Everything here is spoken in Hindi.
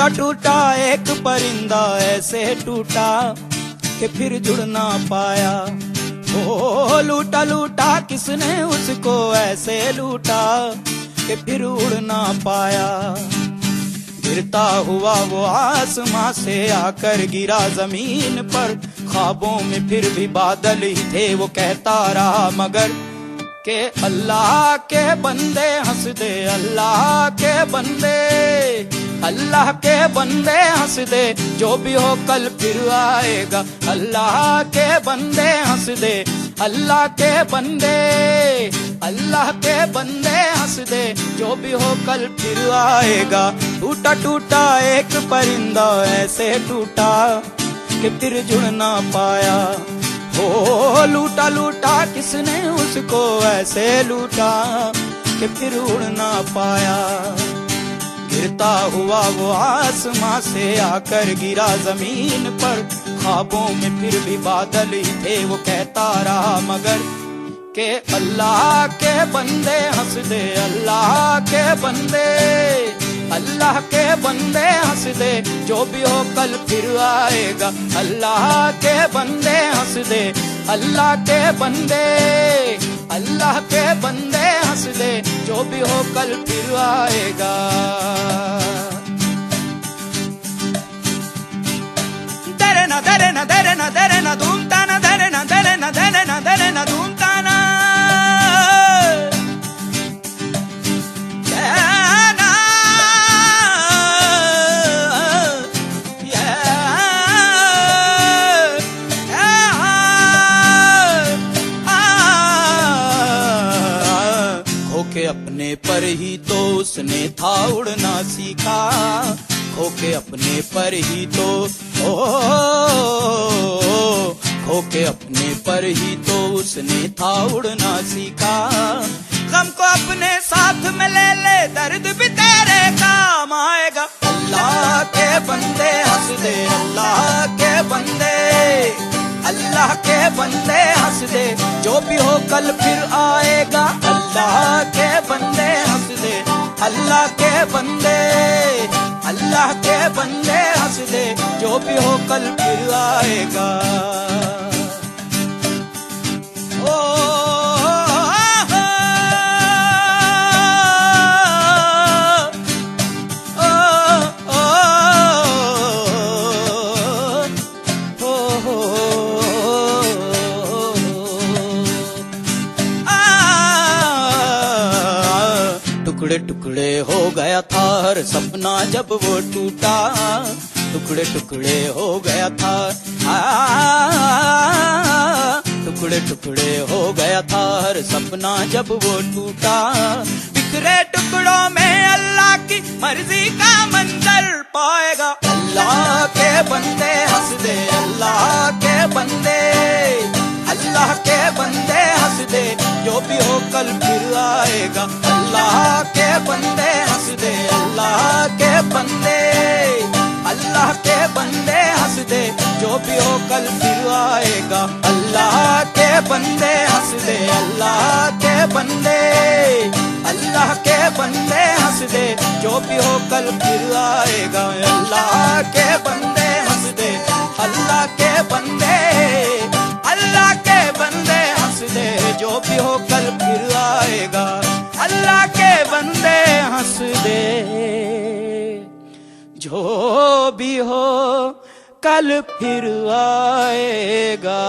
टूटा टूटा एक परिंदा ऐसे टूटा कि फिर जुड़ ना पाया। ओ लूटा लूटा किसने उसको ऐसे लूटा कि फिर उड़ ना पाया। गिरता हुआ वो आसमां से आकर गिरा जमीन पर, ख्वाबों में फिर भी बादल ही थे वो कहता रहा मगर के अल्लाह के बंदे हंस दे, अल्लाह के बंदे, अल्लाह के बंदे हंस दे, जो भी हो कल फिर आएगा। अल्लाह के बंदे हंस दे, अल्लाह के बंदे, अल्लाह के बंदे हंस दे, जो भी हो कल फिर आएगा। टूटा टूटा एक परिंदा ऐसे टूटा कि फिर जुड़ ना पाया। ओ लूटा लूटा किसने उसको ऐसे लूटा कि फिर उड़ ना पाया। गिरता हुआ वो आसमां से आकर गिरा जमीन पर, ख्वाबों में फिर भी बादल ही थे वो कहता रहा मगर के अल्लाह के बंदे हंस दे, अल्लाह के बंदे, अल्लाह के बंदे हंस दे, जो भी हो कल फिर आएगा। अल्लाह के बंदे हंस दे, अल्लाह के बंदे, अल्लाह के बंदे हंस दे, जो भी हो कल फिर आएगा। दरे ना दरे ना दरे ना दरे ना धूमता ना दरे ना दरे ना दरे ना दरे ना धूमता ना अपने पर ही तो उसने था उड़ना सीखा, खोके अपने पर ही तो खोके अपने पर ही तो उसने था उड़ना सीखा। गम को अपने साथ में ले ले, दर्द भी तेरे काम आएगा। अल्लाह के बंदे हंस दे, अल्लाह के बंदे, अल्लाह के बंदे हंस दे, जो भी हो कल फिर आएगा। अल्लाह के बंदे हंस दे, अल्लाह के बंदे, अल्लाह के बंदे हंस दे, जो भी हो कल फिर आएगा। टुकड़े टुकड़े हो गया था हर सपना जब वो टूटा, टुकड़े टुकड़े हो गया था, टुकड़े टुकड़े हो गया था हर सपना जब वो टूटा। बिखरे टुकड़ों में अल्लाह की मर्जी का मंजर पाएगा। अल्लाह के बंदे हंस दे, अल्लाह के बंदे, अल्लाह के बंदे हंस दे, जो भी हो कल फिर आएगा। अल्लाह के बंदे हंस दे, अल्लाह के बंदे, अल्लाह के बंदे हंस दे, जो भी हो कल फिर आएगा। अल्लाह के बंदे हंस दे, अल्लाह के बंदे, अल्लाह के बंदे हंस दे, जो भी हो कल फिर आएगा। अल्लाह के बंदे हंस दे, अल्लाह के बंदे, अल्लाह के बंदे हंस दे, जो भी हो कल फिर आएगा। अल्लाह के बंदे हंस दे, जो भी हो कल फिर आएगा।